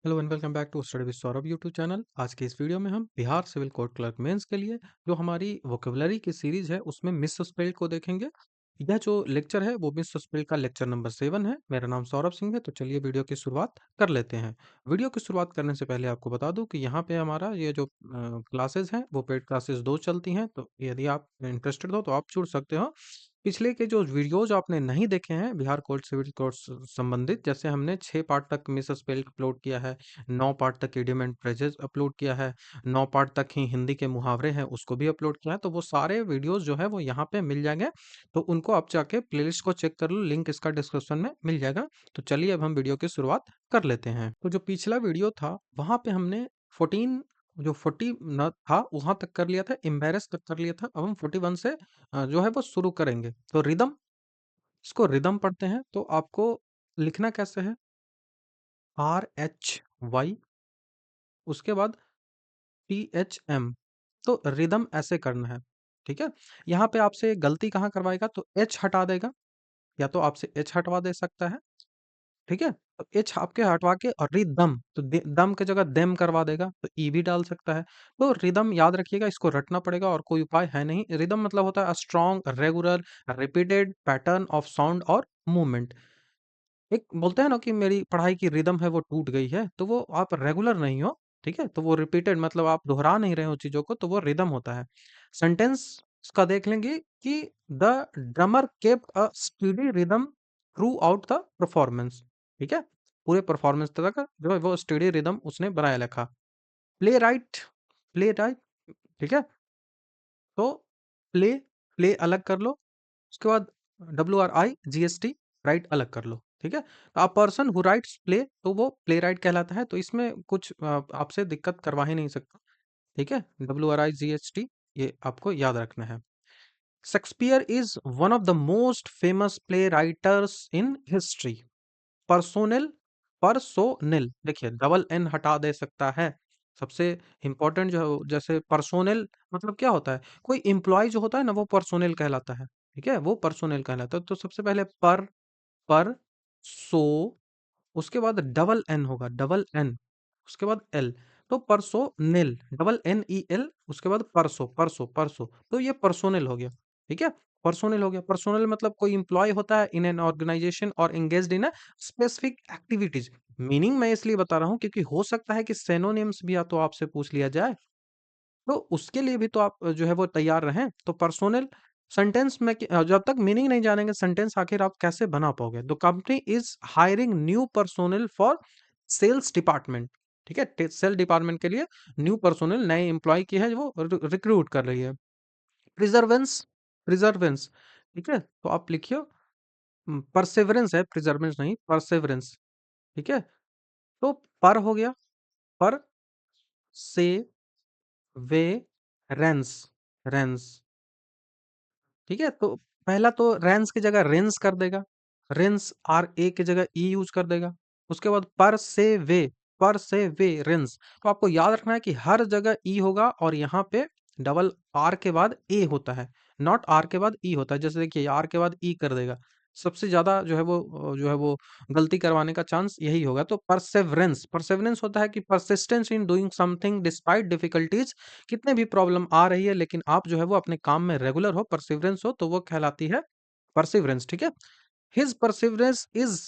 Hello and welcome back to study with Saurabh YouTube channel. आज के इस वीडियो में हम Bihar civil court clerk mains के लिए जो हमारी वोकेबलरी की सीरीज है उसमें मिस स्पेल्ड को देखेंगे। यह जो लेक्चर है वो मिस स्पेल्ड का लेक्चर नंबर 7 है। मेरा नाम सौरभ सिंह है। तो चलिए वीडियो की शुरुआत कर लेते हैं। वीडियो की शुरुआत करने से पहले आपको बता दूं कि यहाँ पे हमारा ये जो क्लासेस हैं वो पेड क्लासेस 2 चलती हैं। तो यदि आप इंटरेस्टेड हो तो आप जुड़ सकते हो। पिछले के जो वीडियोज आपने नहीं देखे हैं बिहार कोर्ट सिविल कोर्ट संबंधित, जैसे हमने 6 पार्ट तक मिस स्पेल्ड अपलोड किया है, 9 पार्ट तक इडियम एंड फ्रेजेस अपलोड किया है, 9 पार्ट तक ही हिंदी के मुहावरे हैं उसको भी अपलोड किया है। तो वो सारे वीडियोस जो है वो यहाँ पे मिल जाएंगे। तो उनको आप जाके प्लेलिस्ट को चेक कर लो, लिंक इसका डिस्क्रिप्शन में मिल जाएगा। तो चलिए अब हम वीडियो की शुरुआत कर लेते हैं। तो जो पिछला वीडियो था वहां पे हमने 14 जो 40 न था वहां तक कर लिया था, एम्बेरस तक कर लिया था। अब हम 41 से जो है वो शुरू करेंगे। तो रिदम, इसको रिदम पढ़ते हैं। तो आपको लिखना कैसे है, RHY, उसके बाद THM। तो रिदम ऐसे करना है, ठीक है। यहाँ पे आपसे गलती कहाँ करवाएगा, तो H हटा देगा, या तो आपसे H हटवा दे सकता है, ठीक है। तो H आपके हटवा के और रिदम, तो दम की जगह देम करवा देगा, तो ई भी डाल सकता है। तो रिदम याद रखिएगा, इसको रटना पड़ेगा और कोई उपाय है नहीं। रिदम मतलब होता है strong, regular, repeated pattern of sound और मूवमेंट। एक बोलते हैं ना कि मेरी पढ़ाई की रिदम है वो टूट गई है, तो वो आप रेगुलर नहीं हो, ठीक है। तो वो रिपीटेड मतलब आप दोहरा नहीं रहे हो चीजों को, तो वो रिदम होता है। सेंटेंस का देख लेंगे कि the drummer kept a study rhythm through out the performance, ठीक है। पूरे परफॉर्मेंस तक जो है वो स्टडी रिदम उसने बनाए रखा। प्ले राइट, प्ले राइट, ठीक है। तो प्ले, प्ले अलग कर लो, उसके बाद WRIGST, राइट अलग कर लो, ठीक है। तो आप पर्सन हु राइट्स प्ले, तो वो प्ले राइट कहलाता है। तो इसमें कुछ आपसे दिक्कत करवा ही नहीं सकता, ठीक है। WRIGST ये आपको याद रखना है। Shakespeare is one of the most famous play writers in history. Personnel, personnel, देखिए डबल एन हटा दे सकता है। सबसे इंपॉर्टेंट जो है जैसे पर्सोनेल मतलब क्या होता है, कोई एम्प्लॉय जो होता है ना वो पर्सोनेल कहलाता है, ठीक है। वो पर्सोनेल कहलाता है। तो सबसे पहले पर सो, उसके बाद डबल एन होगा, डबल एन, उसके बाद एल। तो परसोनेल, DNEL, उसके बाद परसो, परसो, परसो। तो ये पर्सोनेल हो गया, ठीक है। पर्सोनेल हो गया। पर्सोनेल मतलब कोई इंप्लॉय होता है इन एन ऑर्गेनाइजेशन और engaged in a specific activities. Meaning मैं इसलिए बता रहा हूँ क्योंकि हो सकता है कि सेनोनिम्स भी या तो आपसे पूछ लिया जाए, तो उसके लिए भी तो आप जो है वो तैयार रहें। तो पर्सोनल सेंटेंस में जब तक मीनिंग नहीं जानेंगे सेंटेंस आखिर आप कैसे बना पाओगे। The company is hiring new personnel for sales department, ठीक है। सेल डिपार्टमेंट के लिए न्यू पर्सोनल, नए एम्प्लॉय की है वो रिक्रूट कर रही है। प्रिजर्वेंस, प्रिजर्वेंस, ठीक है। तो आप लिखिए परसेवरेंस है, प्रिजर्वेंस नहीं, परसेवरेंस, ठीक है। तो पर हो गया, पर से वे रेंस, रेंस, ठीक है। तो पहला तो रेंस की जगह रेंस कर देगा, रेंस RA की जगह ई यूज कर देगा। उसके बाद पर से वे, पर से वे रेंस। तो आपको याद रखना है कि हर जगह ई होगा और यहाँ पे डबल आर के बाद ए होता है, नॉट आर के बाद ई होता है। जैसे देखिए आर के बाद ई कर देगा, सबसे ज्यादा जो है वो गलती करवाने का चांस यही होगा। तो परसेवरेंस, परसेवरेंस होता है कि persistence in doing something despite difficulties, कितने भी प्रॉब्लम आ रही है लेकिन आप जो है वो अपने काम में रेगुलर हो, परसिवरेंस हो, तो वो कहलाती है परसिवरेंस, ठीक है। His perseverance is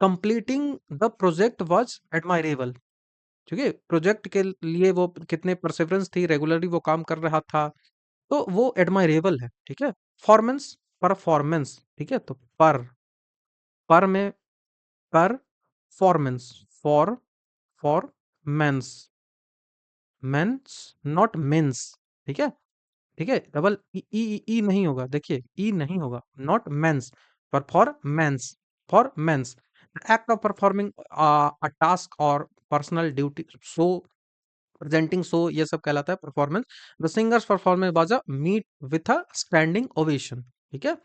completing the project was admirable, ठीक है। प्रोजेक्ट के लिए वो कितने परसिवरेंस थी, रेगुलरली वो काम कर रहा था, तो वो एडमायरेबल है, ठीक है। फॉर्मेंस, परफॉर्मेंस, ठीक है। तो पर में पर performance, for mens, mens not mens, ठीक है, ठीक है। डबल ई ई ई नहीं होगा, देखिए ई नहीं होगा, not mains, performance. Act of performing a task और personal duty, so presenting, so ये सब कहलाता है performance. The singer's performance was a meet with a standing ovation, ठीक है।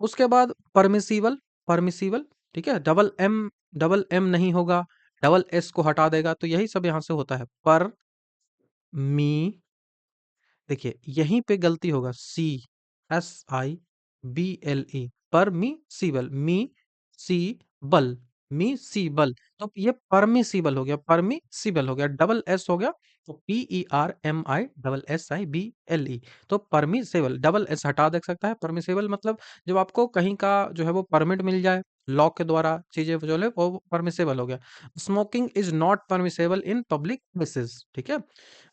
उसके बाद परमिसिबल, परमिसिबल, ठीक है। डबल एम नहीं होगा, डबल एस को हटा देगा, तो यही सब यहाँ से होता है। पर मी, देखिए यहीं पे गलती होगा, CSIBLE, परमिसिबल, मी सी बल, मिसिबल, तो ये परमिसिबल हो गया, परमिसिबल हो गया, डबल एस हो गया, तो PERMI, SSIBLE, तो परमिसेबल, डबल एस हटा दे सकता है। परमिसेबल मतलब जब आपको कहीं का जो है वो परमिट मिल जाए लॉ के द्वारा, चीजें जो है वो परमिसेबल हो गया। Smoking is not permissible in public places, ठीक है।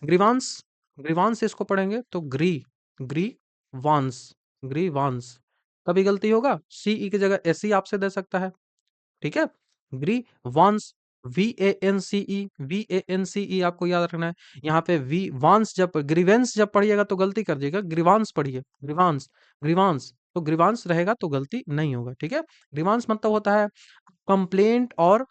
ग्रीवांस, ग्रीवांस इसको पढ़ेंगे तो ग्रीवांस, ग्रीवांस, कभी गलती होगा सीई की जगह एसई आपसे दे सकता है, ठीक है। ग्रीवांस, VANCE, आपको याद रखना है। यहाँ पे वी वांस, जब ग्रीवेंस जब पढ़िएगा तो गलती कर दिएगा, ग्रीवांस पढ़िए, ग्रीवांस, ग्रीवांस, तो ग्रीवांस रहेगा तो गलती नहीं होगा, ठीक है। ग्रीवांस मतलब होता है कंप्लेंट और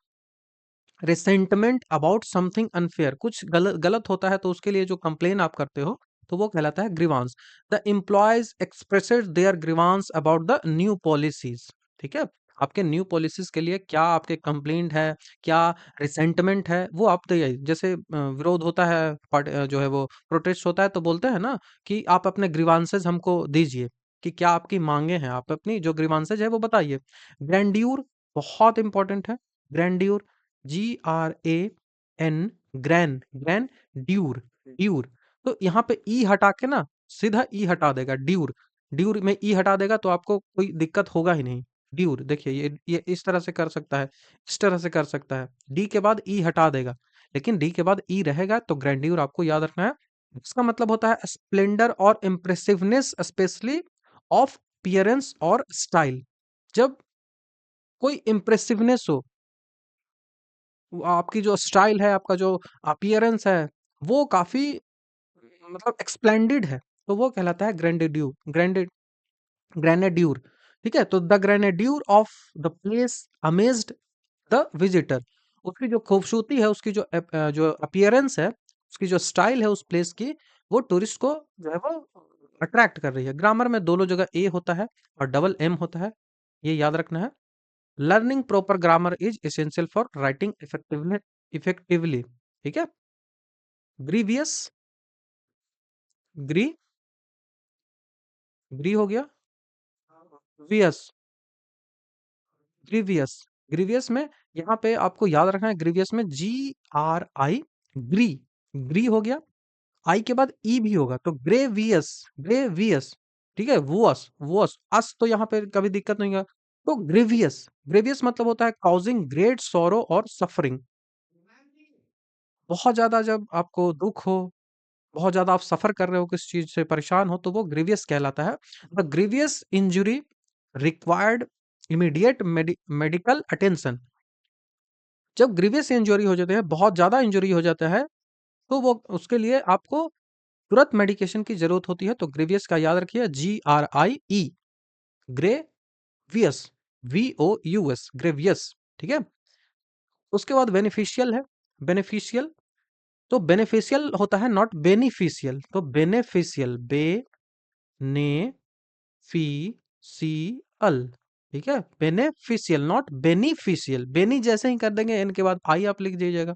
रिसेंटमेंट अबाउट समथिंग अनफेयर, कुछ गलत गलत होता है तो उसके लिए जो कंप्लेन आप करते हो तो वो कहलाता है grievance. The employees expressed their grievance about the new policies, ठीक है। आपके न्यू पॉलिसीज के लिए क्या आपके कंप्लेंट है, क्या रिसेंटमेंट है, वो आप दे, जैसे विरोध होता है, जो है वो प्रोटेस्ट होता है तो बोलते हैं ना कि आप अपने ग्रीवांसेस हमको दीजिए, कि क्या आपकी मांगे हैं, आप अपनी जो ग्रीवांसेज है वो बताइए। ग्रैंड्यूर बहुत इंपॉर्टेंट है, grandeur, GRAN, gran, gran Dyur, Dyur, तो यहाँ पे ई हटा के ना सीधा ई हटा देगा, ड्यूर, ड्यूर में ई हटा देगा तो आपको कोई दिक्कत होगा ही नहीं। ड्यूर देखिए, ये इस तरह से कर सकता है, इस तरह से कर सकता है, डी के बाद ई हटा देगा, लेकिन डी के बाद ई रहेगा तो ग्रैंड्यूर आपको याद रखना है। इसका मतलब होता है स्प्लेंडर और इम्प्रेसिवनेस, स्पेशली ऑफ अपीयरेंस और स्टाइल। जब कोई इम्प्रेसिवनेस हो, आपकी जो स्टाइल है, आपका जो अपीयरेंस है, वो काफी मतलब एक्सप्लेंडेड है, तो वो कहलाता है ग्रैंडेड्यू, ग्रेनेड्यूर, ठीक है। तो the grandeur of the place amazed the visitor, उसकी जो खूबसूरती है, उसकी जो जो अपीयरेंस है, उसकी जो स्टाइल है उस प्लेस की, वो टूरिस्ट को जो है वो अट्रैक्ट कर रही है। ग्रामर में दोनों जगह ए होता है और डबल एम होता है, ये याद रखना है। Learning proper grammar is essential for writing effectively, effectively, ठीक है। ग्रीवियस, ग्री, ग्री हो गया, वियस, ग्रीवियस, ग्रीवियस में यहाँ पे आपको याद रखना है, ग्रीवियस में GRI, ग्री, ग्री हो गया, आई के बाद ई भी होगा तो ग्रेवियस, ग्रेवियस, ठीक है। वुअस, वुअस, अस तो यहाँ पे कभी दिक्कत नहीं होगा, तो ग्रेवियस, ग्रेवियस मतलब होता है काउजिंग ग्रेट सॉरो और सफरिंग, बहुत ज्यादा जब आपको दुख हो, बहुत ज़्यादा आप सफ़र कर रहे हो, किसी चीज़ से परेशान हो, तो वो ग्रीवियस कहलाता है। The grievous injury required immediate medical attention, जब ग्रीवियस इंजरी हो जाते हैं, बहुत ज़्यादा इंजरी हो जाता है, तो वो उसके लिए आपको तुरंत मेडिकेशन की ज़रूरत होती है, तो ग्रीवियस का याद रखिए, GRIE, ग्रेवियस, VOUS, ग्रेवियस, ठीक है। उसके बाद बेनिफिशियल है, बेनिफिशियल, तो बेनिफिशियल होता है नॉट बेनिफिशियल, तो बेनिफिशियल, ने फी सी अल, ठीक है। बेनिफिशियल नॉट बेनिफिशियल, बेनी जैसे ही कर देंगे एन के बाद आई आप लिख दीजिएगा,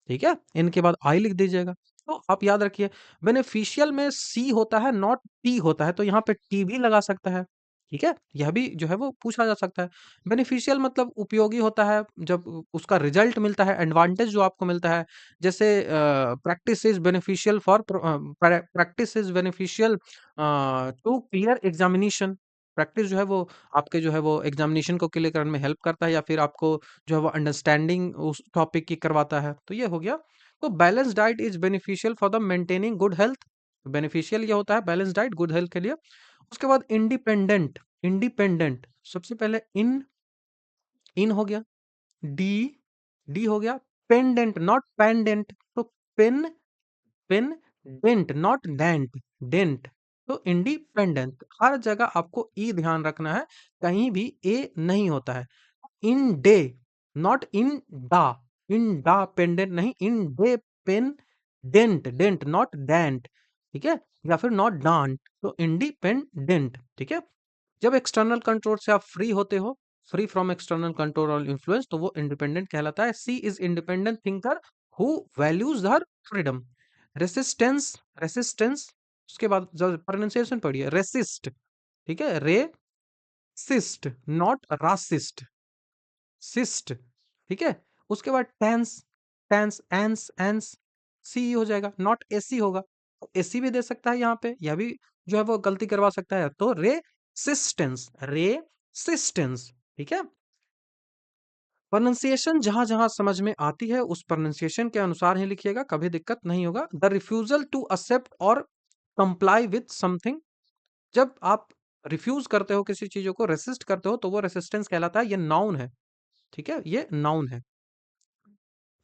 ठीक है, इनके बाद आई लिख दीजिएगा। तो आप याद रखिए, बेनिफिशियल में सी होता है नॉट टी होता है, तो यहाँ पे टी भी लगा सकता है, ठीक है। यह भी जो है वो पूछा जा सकता है। बेनिफिशियल मतलब उपयोगी होता है, जब उसका रिजल्ट मिलता है, एडवांटेज जो आपको मिलता है, जैसे practice is beneficial for, practice is beneficial to clear examination, practice जो है वो आपके जो है वो एग्जामिनेशन को क्लियर करने में हेल्प करता है, या फिर आपको जो है वो अंडरस्टैंडिंग उस टॉपिक की करवाता है, तो ये हो गया। तो balance diet is beneficial for the maintaining good health, beneficial ये होता है बैलेंस डाइट गुड हेल्थ के लिए। उसके बाद इंडिपेंडेंट, इंडिपेंडेंट सबसे पहले इन, इन हो गया, डी, डी हो गया, पेंडेंट नॉट पेंडेंट, तो pen, pen dent not dent, dent, तो इंडिपेंडेंट, हर जगह आपको ई ध्यान रखना है, कहीं भी ए नहीं होता है। इन डे, नॉट इन डा, इन डा पेंडेंट नहीं, in day pen dent, dent not dent, ठीक है, या फिर नॉट डांट, तो इंडिपेंडेंट, ठीक है। जब एक्सटर्नल कंट्रोल से आप फ्री होते हो, फ्री फ्रॉम एक्सटर्नल कंट्रोल और इन्फ्लुएंस, तो वो इंडिपेंडेंट कहलाता है। She is independent thinker who values her freedom. Resistance, resistance, उसके बाद जब प्रोनाउंसिएशन पढ़िए, रेसिस्ट, ठीक है, रेसिस्ट नॉट रासिस्ट, सिस्ट, ठीक है? उसके बाद टेंस, टेंस, एंस, एंस, सी हो जाएगा, नॉट एसी होगा। तो एसी भी दे सकता है यहाँ पे, यह भी जो है वो गलती करवा सकता है। तो रेसिस्टेंस, रेसिस्टेंस, ठीक है? प्रोनंसिएशन जहां-जहां समझ में आती है उस प्रोनंसिएशन के अनुसार ही लिखिएगा, कभी दिक्कत नहीं होगा। द रिफ्यूजल टू एक्सेप्ट और कंप्लाई विथ समथिंग, जब आप रिफ्यूज करते हो किसी चीजों को, रेसिस्ट करते हो, तो वो रेसिस्टेंस कहलाता है। ये नाउन है, ठीक है? ये नाउन है।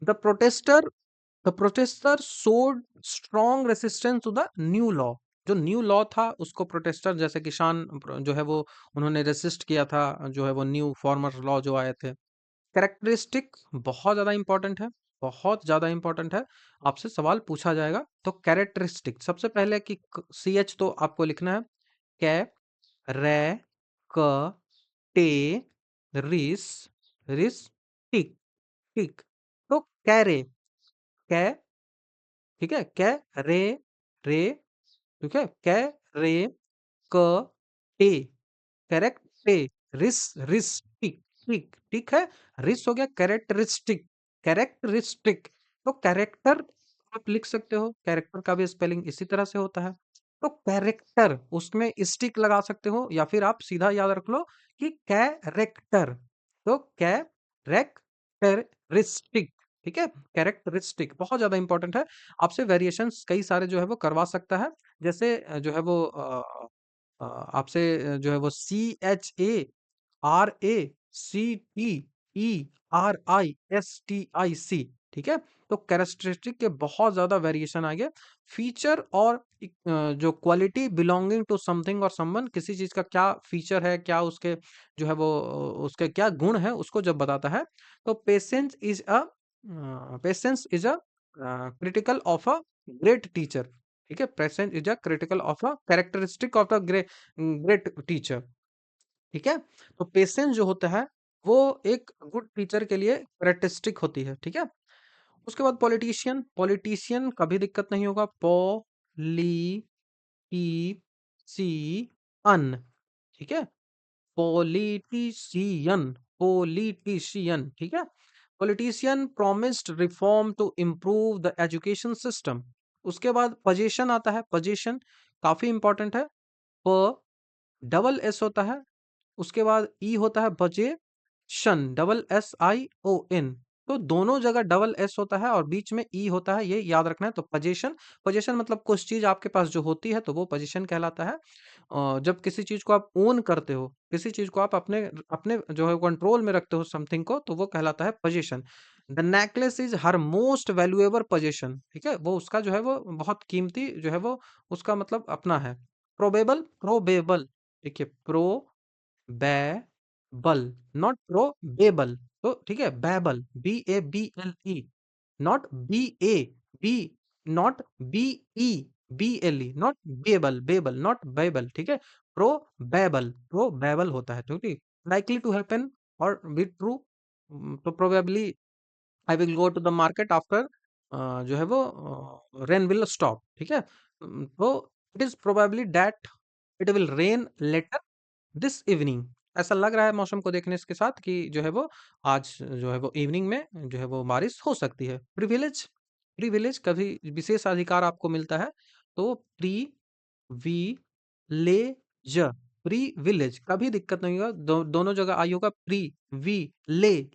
The protester the protester showed strong resistance to the new law, जो न्यू लॉ था उसको प्रोटेस्टर जैसे किसान जो है वो उन्होंने रेसिस्ट किया था, जो है वो न्यू फार्मर लॉ जो आए थे। कैरेक्टरिस्टिक बहुत ज्यादा इंपॉर्टेंट है, बहुत ज्यादा इंपॉर्टेंट है, आपसे सवाल पूछा जाएगा। तो कैरेक्टरिस्टिक सबसे पहले कि सी एच तो आपको लिखना है, कै, रे, क, टे, रिस, रिस, टिक, टिक। तो कैरे, कै, ठीक है, कै, रे, रे, ठीक है, कै, रे, क, टे, करेक्ट, पे, रिस, रिस, टिक, टिक, टिक है। रिस हो गया कैरेक्टरिस्टिक, कैरेक्टरिस्टिक। तो कैरेक्टर आप लिख सकते हो, कैरेक्टर का भी स्पेलिंग इसी तरह से होता है। तो कैरेक्टर उसमें स्टिक लगा सकते हो, या फिर आप सीधा याद रख लो कि कैरेक्टर। तो कैरेक्टरिस्टिक, ठीक है? कैरेक्टरिस्टिक बहुत ज्यादा इंपॉर्टेंट है, आपसे वेरिएशंस कई सारे जो है वो करवा सकता है। जैसे जो है वो आपसे जो है वो CHARACTERISTIC, ठीक है? तो कैरेक्टरिस्टिक के बहुत ज्यादा वेरिएशन आ गए। फीचर और जो क्वालिटी बिलोंगिंग टू समथिंग और समवन, किसी चीज का क्या फीचर है, क्या उसके जो है वो उसके क्या गुण है, उसको जब बताता है। तो patience is a critical of a great teacher, ठीक है? Patience is a critical of a characteristic of the great teacher, ठीक है? तो पेशेंस जो होता है वो एक गुड टीचर के लिए कैरेक्टरिस्टिक होती है, ठीक है? उसके बाद पॉलिटिशियन, पॉलिटिशियन कभी दिक्कत नहीं होगा, पॉलिटिशियन, ठीक है? पॉलिटिशियन, पॉलिटिशियन, ठीक है? Politician promised reform to improve the education system. उसके बाद पोजीशन आता है, पोजीशन काफी इंपॉर्टेंट है। प डबल एस होता है, उसके बाद ई होता है बजे, शन, SSION। तो दोनों जगह डबल एस होता है और बीच में ई होता है, ये याद रखना है। तो पोजीशन, पोजीशन मतलब कुछ चीज आपके पास जो होती है तो वो पोजीशन कहलाता है। जब किसी चीज को आप ओन करते हो, किसी चीज को आप अपने अपने जो है कंट्रोल में रखते हो समथिंग को, तो वो कहलाता है position. The necklace is her most valuable position, ठीक है? वो उसका जो है वो बहुत कीमती जो है वो उसका मतलब अपना है। प्रोबेबल, प्रोबेबल, देखिए प्रोबेबल, नॉट प्रोबेबल। तो ठीक है, babble, BABLE, not BA, B, not BE, BLE, not babble, babble, not bible, ठीक है? प्रोबेबल, प्रोबेबल होता है, ठीक है? लाइकली टू हैपन और बी ट्रू। तो probably I will go to the market after जो है वो रेन विल स्टॉप, ठीक है? तो it is probably that it will rain later this evening. ऐसा लग रहा है मौसम को देखने के साथ कि जो है वो आज जो है वो इवनिंग में जो है वो बारिश हो सकती है। प्रिविलेज, प्रिविलेज कभी विशेष अधिकार आपको मिलता है, तो प्री वी ले ज, प्रिविलेज कभी दिक्कत नहीं होगा, दोनों जगह आई होगा। प्री वी ले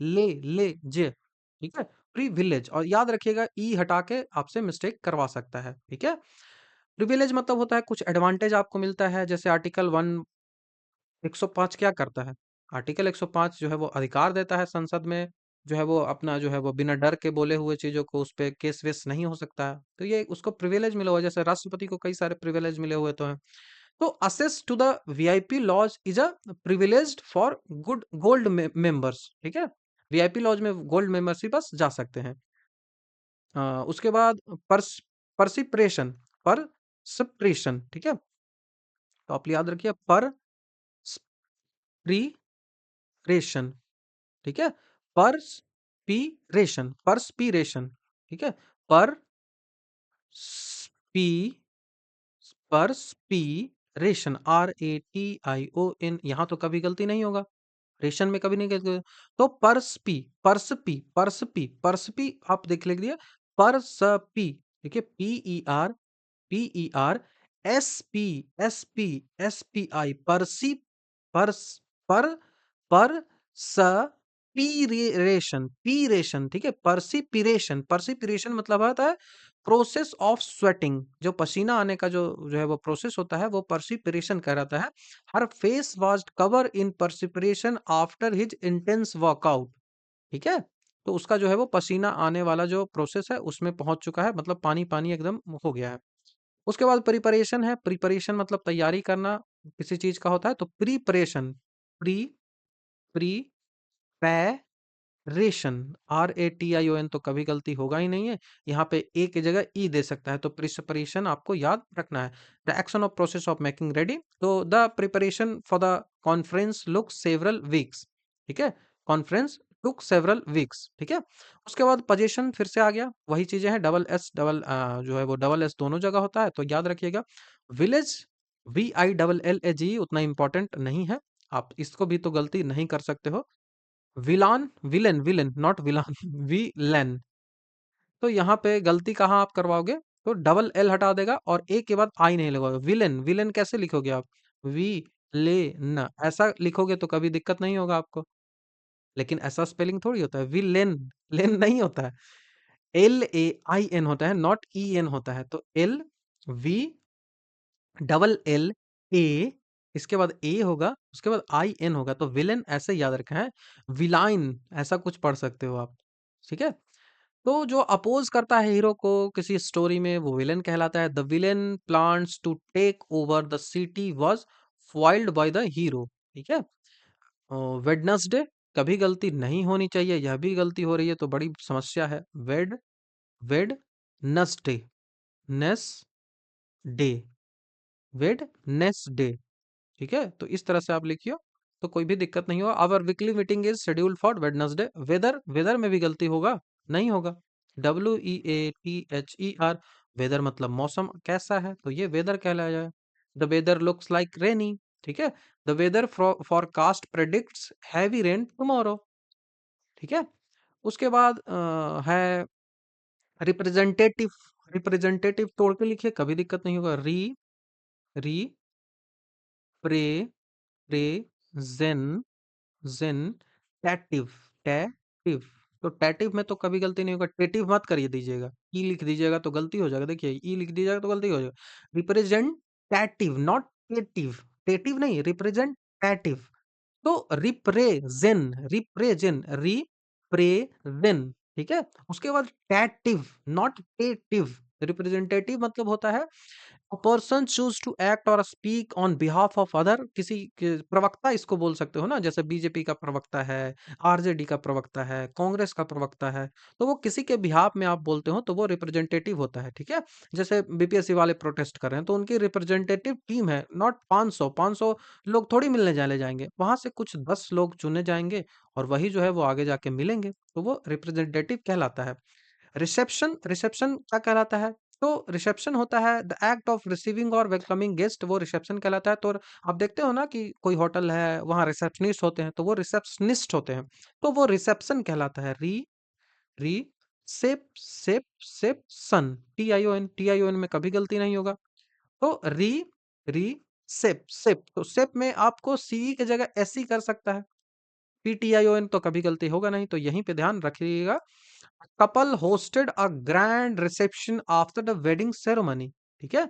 जे, ठीक है? प्रिविलेज, और याद रखिएगा ई हटा के आपसे मिस्टेक करवा सकता है, ठीक है? प्रिविलेज मतलब होता है कुछ एडवांटेज आपको मिलता है, जैसे आर्टिकल 105 क्या करता है? आर्टिकल 105 जो है वो अधिकार देता है संसद में, जो है वो अपना जो है वो बिना डर के बोले हुए चीज़ों को उस पे केस वेस नहीं हो सकता है। तो ये उसको प्रिविलेज मिला हुआ है, जैसे राष्ट्रपति को कई सारे प्रिविलेज मिले हुए तो हैं। तो access to the VIP lodge is a privileged for good gold members, ठीक है? वीआईपी लॉज में गोल्ड मेंबरशिप बस जा सकते हैं। उसके बाद परसिप्रेशन, परसप्रेशन, ठीक है? तो आप याद रखिए परस्पिरेशन, ठीक है? परस्पिरेशन, ठीक है? पर स्पी परस्पिरेशन, RATION, यहाँ तो कभी गलती नहीं होगा। रेशन में कभी नहीं कहते। तो पर्सपी, पर्सपी, पर्सपी, पर्सपी आप देख लिख दिया। पर्सपी, देखिए PER, PER, SPSPSPI, पर्सी, पर्स, पर, पर, स, पीरेशन, पीरेशन, ठीक है, पर्सिपिरेशन, पर्सिपिरेशन मतलब आता है प्रोसेस ऑफ स्वेटिंग, जो पसीना आने का जो है वो प्रोसेस होता है, वो पर्सिपिरेशन कहलाता है। Her face was cover in perspiration after his intense workout, ठीक है। तो उसका जो है वो पसीना आने वाला जो प्रोसेस है उसमें पहुंच चुका है, मतलब पानी पानी एकदम हो गया है। उसके बाद प्रिपरेशन है, प्रिपरेशन मतलब तैयारी करना किसी चीज का होता है, तो preparation, pre, pre, ration, RATION, तो कभी गलती होगा ही नहीं है। यहाँ पे ए की जगह ई दे सकता है, तो प्रिपरेशन आपको याद रखना है। The action of process of making ready, तो the preparation for the conference look several weeks, ठीक है, कॉन्फ्रेंस टुक सेवरल वीक्स, ठीक है। उसके बाद पोजीशन फिर से आ गया, वही चीजें हैं, डबल एस डबल जो है वो डबल एस दोनों जगह होता है, तो याद रखिएगा। विलेज, VILLAGE उतना इंपॉर्टेंट नहीं है, आप इसको भी तो गलती नहीं कर सकते हो। विलान, विलेन, विलेन नॉट विलान विलेन, तो यहाँ पे गलती कहाँ आप करवाओगे, तो डबल एल हटा देगा और ए के बाद आई नहीं लगाओगे। विलेन, विलेन कैसे लिखोगे आप, वी ले न ऐसा लिखोगे तो कभी दिक्कत नहीं होगा आपको, लेकिन ऐसा स्पेलिंग थोड़ी होता है, विलेन, लेन नहीं होता है, LAIN होता है, नॉट EN होता है, तो LVLLA, इसके बाद ए होगा, उसके बाद IN होगा, तो विलेन ऐसे याद रखा है। विलाइन ऐसा कुछ पढ़ सकते हो आप, ठीक है। तो जो अपोज करता है हीरो को किसी स्टोरी में, वो विलेन कहलाता है। The villain plans to take over the city was foiled by the hero, ठीक है। वेडनेसडे, कभी गलती नहीं होनी चाहिए, यह भी गलती हो रही है तो बड़ी समस्या है। वेड नसडे, नेस डे, वेडनेसडे, ठीक है। तो इस तरह से आप लिखियो, तो कोई भी दिक्कत नहीं होगा। Our weekly meeting is scheduled for Wednesday. Weather, weather में भी गलती होगा, नहीं होगा। WEATHER, वेदर मतलब मौसम कैसा है, तो ये वेदर कहलाया जाए। The weather looks like rainy, ठीक है। The weather forecast predicts heavy rain tomorrow, ठीक है। उसके बाद है रिप्रेजेंटेटिव, रिप्रेजेंटेटिव तोड़ के लिखिए, कभी दिक्कत नहीं होगा। री, री, प्रे, प्रे, जेन, जेन, टैटिव, टैटिव, तो टैटिव में तो कभी गलती नहीं होगा, टेटिव मत करिए दीजिएगा, ई लिख दीजिएगा तो गलती हो जाएगा, देखिए ई लिख दीजिएगा तो गलती हो जाएगा। रिप्रेजेंटेटिव नॉट टेटिव, टेटिव नहीं, रिप्रेजेंटेटिव, तो रिप्रेजेन, रिप्रेजेन, रिप्रेजेन, ठीक है। उसके बाद टैटिव, नॉट टेटिव, रिप्रेजेंटेटिव मतलब होता है A person choose to act or speak on behalf of other, किसी के प्रवक्ता इसको बोल सकते हो ना, जैसे बीजेपी का प्रवक्ता है, आरजेडी का प्रवक्ता है, कांग्रेस का प्रवक्ता है, तो वो किसी के बिहाफ में आप बोलते हो तो वो रिप्रेजेंटेटिव होता है, ठीक है। जैसे बीपीएससी वाले प्रोटेस्ट कर रहे हैं तो उनकी रिप्रेजेंटेटिव टीम है, नॉट 500, 500 लोग थोड़ी मिलने जाने जाएंगे, वहां से कुछ 10 लोग चुने जाएंगे और वही जो है वो आगे जाके मिलेंगे, तो वो रिप्रेजेंटेटिव कहलाता है। रिसेप्शन, रिसेप्शन क्या कहलाता है, तो रिसेप्शन होता है द एक्ट ऑफ रिसीविंग और वेलकमिंग गेस्ट, वो रिसेप्शन कहलाता है। तो आप देखते हो ना कि कोई होटल है वहाँ रिसेप्शनिस्ट होते हैं, तो वो रिसेप्शनिस्ट होते हैं, तो वो रिसेप्शन कहलाता है। री सेप सन, TION में कभी गलती नहीं होगा। तो री सेप, तो सेप में आपको सी की जगह एस कर सकता है। PTION तो कभी गलती होगा नहीं, तो यहीं पे ध्यान रखिएगा। Couple hosted a grand reception after the wedding ceremony, ठीक है।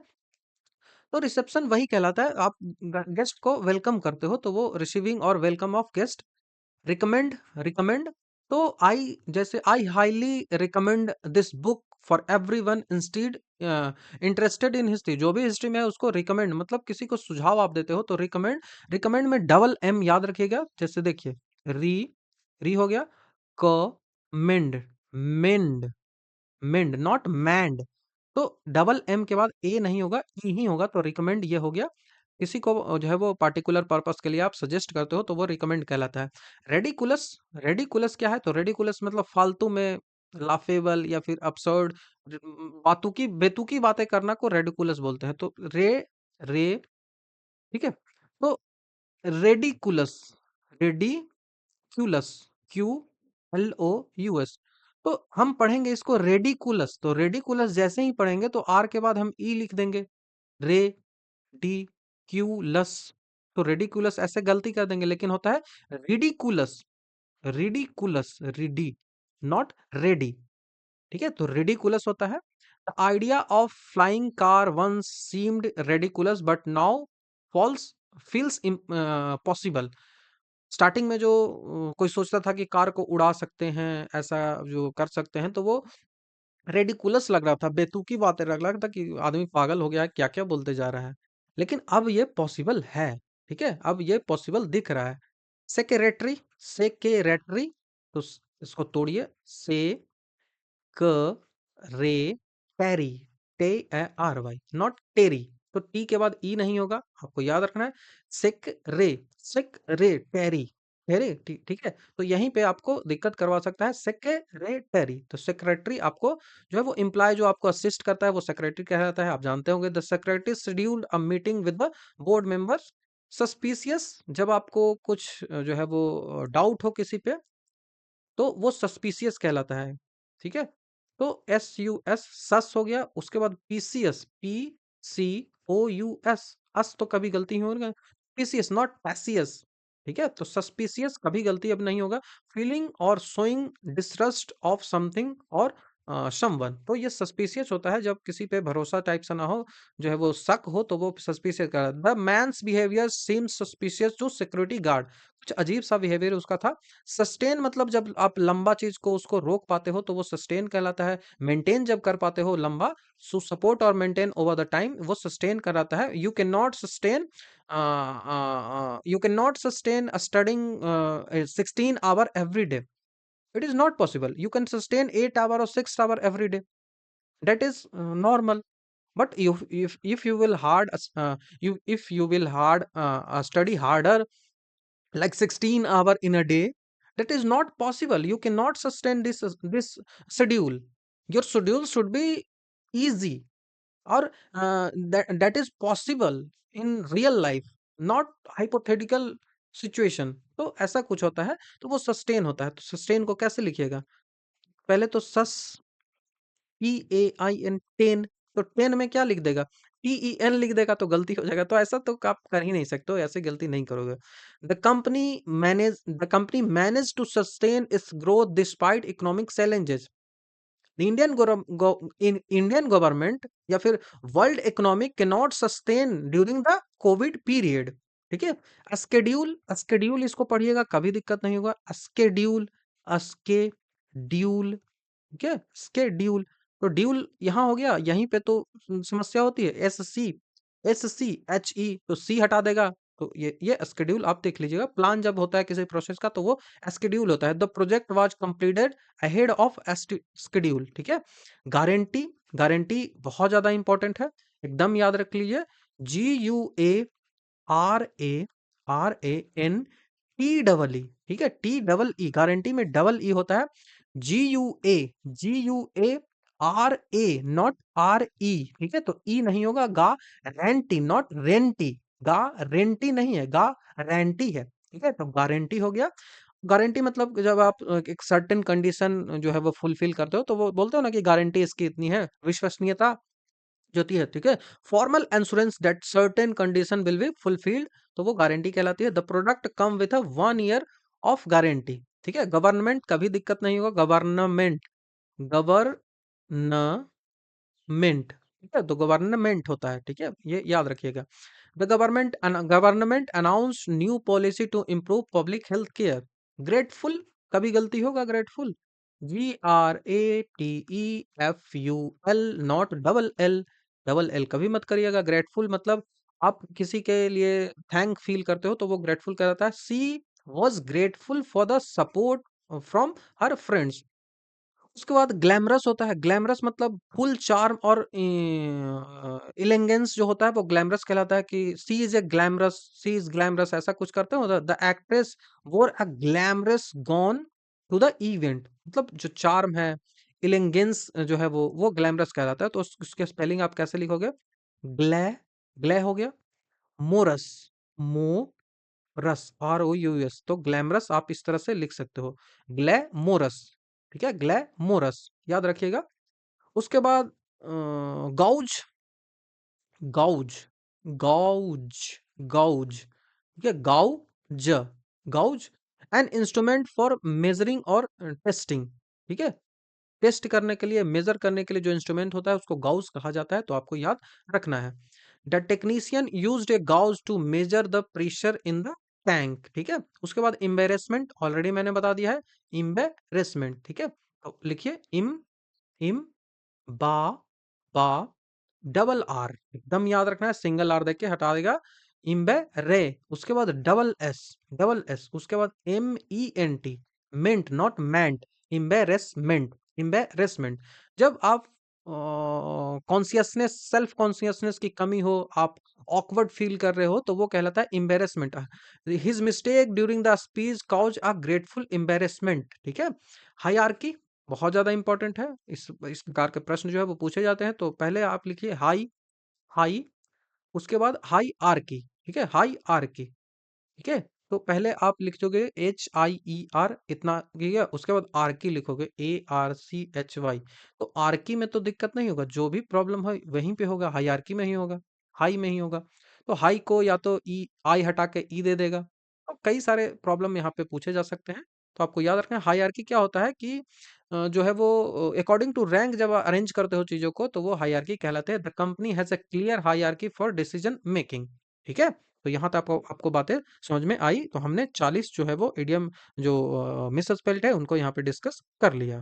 तो रिसेप्शन वही कहलाता है, आप गेस्ट को वेलकम करते हो, तो वो रिसीविंग और welcome of guest. Recommend, recommend, तो आई, जैसे I highly recommend this book for everyone instead interested in history, जो भी हिस्ट्री में है उसको रिकमेंड, मतलब किसी को सुझाव आप देते हो तो रिकमेंड। रिकमेंड में डबल एम याद रखिएगा, जैसे देखिए री, री हो गया, क, मेंड, मेंड, मेंड नॉट मैंड, तो डबल एम के बाद ए नहीं होगा, ई ही होगा, तो रिकमेंड ये हो गया। किसी को जो है वो पार्टिकुलर पर्पस के लिए आप सजेस्ट करते हो तो वो रिकमेंड कहलाता है। रेडिकुलस, रेडिकुलस क्या है, तो रेडिकुलस मतलब फालतू में, लाफेबल या फिर अपसर्ड, बातों की बेतुकी बातें करना को रेडिकुलस बोलते हैं, तो रे, ठीक है। तो रेडिकुलस, रेडिक्यूलस, QLOUS। तो हम पढ़ेंगे इसको रेडिकुलस, तो रेडिकुलस जैसे ही पढ़ेंगे तो आर के बाद हम ई लिख देंगे, रे डी क्यूलस। तो रेडिकुलस ऐसे गलती कर देंगे, लेकिन होता है रिडिकुलस, रिडिकुलस, रिडी, नॉट रेडी। ठीक है, तो रिडिकुलस होता है। The idea of flying car once seemed ridiculous but now falls feels possible. Starting में जो कोई सोचता था कि कार को उड़ा सकते हैं, ऐसा जो कर सकते हैं, तो वो रेडिकुलस लग रहा था, बेतुकी बातें लग रहा था कि आदमी पागल हो गया है, क्या क्या बोलते जा रहा है। लेकिन अब ये पॉसिबल है। ठीक है, अब ये पॉसिबल दिख रहा है। सेक्रेटरी, सेक्रेटरी, तो इसको तोड़िए, से क रे टेरी, टे आर वाई, नॉट टेरी। तो टी के बाद ई नहीं होगा, आपको याद रखना है। सिक रे, सिक रे टेरी, टेरी, ठीक है। तो यहीं पे आपको दिक्कत करवा सकता है सेक्रेटरी। तो सेक्रेटरी आपको जो है वो एम्प्लॉय जो आपको असिस्ट करता है वो सेक्रेटरी कहलाता है, आप जानते होंगे। The secretary scheduled a meeting with the board members. Suspicious, जब आपको कुछ जो है वो डाउट हो किसी पे, तो वो सस्पिशियस कहलाता है। ठीक है, तो SUS, सस हो गया। उसके बाद PCS, PCOUS, अस तो कभी गलती नहीं होगा, PCS नॉट पैसियस। ठीक है, तो सस्पिशियस कभी गलती अब नहीं होगा। फीलिंग और शोइंग डिसट्रस्ट ऑफ समथिंग और समवन, तो ये सस्पिशियस होता है जब किसी पे भरोसा टाइप सा ना हो, जो है वो शक हो, तो वो सस्पिशियस का। The man's behaviour seems suspicious to security guard, कुछ अजीब सा बिहेवियर उसका था। सस्टेन मतलब जब आप लंबा चीज को उसको रोक पाते हो तो वो सस्टेन कहलाता है। मेंटेन जब कर पाते हो लंबा, सो सपोर्ट और मेंटेन ओवर द टाइम, वो सस्टेन कहलाता है। You can not sustain, you can not sustain studying 16 hour every day, it is not possible. You can sustain 8 hour or 6 hour every day, that is normal. But if you will hard you if you will hard study harder like 16 hour in a day, that is not possible. You cannot sustain this schedule. Your schedule should be easy, or that is possible in real life, not hypothetical situation. तो ऐसा कुछ होता है, तो वो sustain होता है। तो सस्टेन को कैसे लिखिएगा, पहले तो सस, PAIN, टेन। तो टेन में क्या लिख देगा, TEN लिख देगा, तो गलती हो जाएगा। तो ऐसा तो आप कर ही नहीं सकते हो, ऐसे गलती नहीं करोगे। The company manage to sustain its growth despite economic challenges. Indian government या फिर world economic can not sustain during the COVID period. ठीक है, स्केड्यूल, स्केड्यूल इसको पढ़िएगा, कभी दिक्कत नहीं होगा। स्केड्यूल, स्केड्यूल, ठीक है, स्केड्यूल। तो ड्यूल यहाँ हो गया, यहीं पे तो समस्या होती है। SC तो सी हटा देगा, तो ये स्केड्यूल आप देख लीजिएगा। प्लान जब होता है किसी प्रोसेस का तो वो स्केड्यूल होता है। The project was completed ahead of schedule. ठीक है, गारंटी, गारंटी बहुत ज्यादा इंपॉर्टेंट है, एकदम याद रख लीजिए। GUARANT, ठीक है, TEE, गारंटी में डबल ई होता है। GUARA, not RE। ठीक है, तो ई नहीं होगा, गा रेंटी, नॉट रेंटी, गा रेंटी नहीं है, गा रेंटी है। ठीक है, तो गारंटी हो गया। गारंटी मतलब जब आप एक सर्टेन कंडीशन जो है वो फुलफिल करते हो, तो वो बोलते हो ना कि गारंटी इसकी इतनी है, विश्वसनीयता जो होती है। ठीक है, formal assurance that certain condition will be fulfilled, तो वो गारंटी कहलाती है। The product come with a 1 year of guarantee. ठीक है, गवर्नमेंट कभी दिक्कत नहीं होगा, गवर्नमेंट, गवर्नमेंट, ठीक है, तो गवर्नमेंट होता है। ठीक है, ये याद रखिएगा। The government announce new policy to improve public health care. Grateful, कभी गलती होगा, grateful, GRATEFUL, not double L, double L कभी मत करिएगा। ग्रेटफुल मतलब आप किसी के लिए थैंक फील करते हो, तो वो ग्रेटफुल कहलाता है। She was grateful for the support from her friends. उसके बाद ग्लैमरस होता है। ग्लैमरस मतलब फुल चार्म और इलेगेंस जो होता है वो ग्लैमरस कहलाता है। कि she is a glamorous, she is glamorous, ऐसा कुछ करते हो। The actress wore a glamorous gown to the event, मतलब जो चार्म है, इलेगेंस जो है वो ग्लैमरस कहलाता है। तो उसके स्पेलिंग आप कैसे लिखोगे, ग्लै, ग्लै हो गया। मोरस, रस, ROUS, तो ग्लैमरस आप इस तरह से लिख सकते हो, ग्लैमोरस। ठीक है, ग्लैमोरस याद रखिएगा। उसके बाद गाउज, गाउज, गाउज, गाउज, ठीक है, गाउज, गाउज, एन इंस्ट्रूमेंट फॉर मेजरिंग और टेस्टिंग। ठीक है, टेस्ट करने के लिए, मेजर करने के लिए जो इंस्ट्रूमेंट होता है उसको गाउस कहा जाता है, तो आपको याद रखना है। The technician used a gauge to measure the pressure in the tank. ठीक है, उसके बाद एम्बेरसमेंट ऑलरेडी मैंने बता दिया है, एम्बेरसमेंट। ठीक है, तो लिखिए इम, इम, बा, बा, डबल आर एकदम याद रखना है, सिंगल आर देख के हटा देगा। इम्बे रे, उसके बाद डबल एस, डबल एस, उसके बाद MENT, मेंट नॉट मैंट, इम्बेरेसमेंट, इम्बेरेसमेंट। जब आप कॉन्सियसनेस, सेल्फ कॉन्सियसनेस की कमी हो, आप ऑकवर्ड फील कर रहे हो, तो वो कहलाता है embarrassment. His mistake during the speech caused a grateful embarrassment. ठीक है, हायरार्की बहुत ज्यादा इंपॉर्टेंट है, इस प्रकार के प्रश्न जो है वो पूछे जाते हैं। तो पहले आप लिखिए हाई, हाई, उसके बाद हाई आर की। ठीक है, हाई आर की। ठीक है, तो पहले आप लिख दोगे HIER इतना, ठीक है, उसके बाद आर्की लिखोगे ARCHY। तो आर्की में तो दिक्कत नहीं होगा, जो भी प्रॉब्लम है वहीं पे होगा, हाईआरकी में ही होगा, हाई में ही होगा। तो हाई को या तो आई हटा के ई दे देगा। तो कई सारे प्रॉब्लम यहाँ पे पूछे जा सकते हैं, तो आपको याद रखना है। हाईआरकी क्या होता है कि जो है वो अकॉर्डिंग टू रैंक जब अरेंज करते हो चीजों को, तो वो हाईआरकी कहलाते हैं। The company has a clear hierarchy for decision making. ठीक है, तो यहाँ तक आपको आपको बातें समझ में आई। तो हमने 40 जो है वो इडियम जो मिसस्पेल्ड है उनको यहाँ पे डिस्कस कर लिया।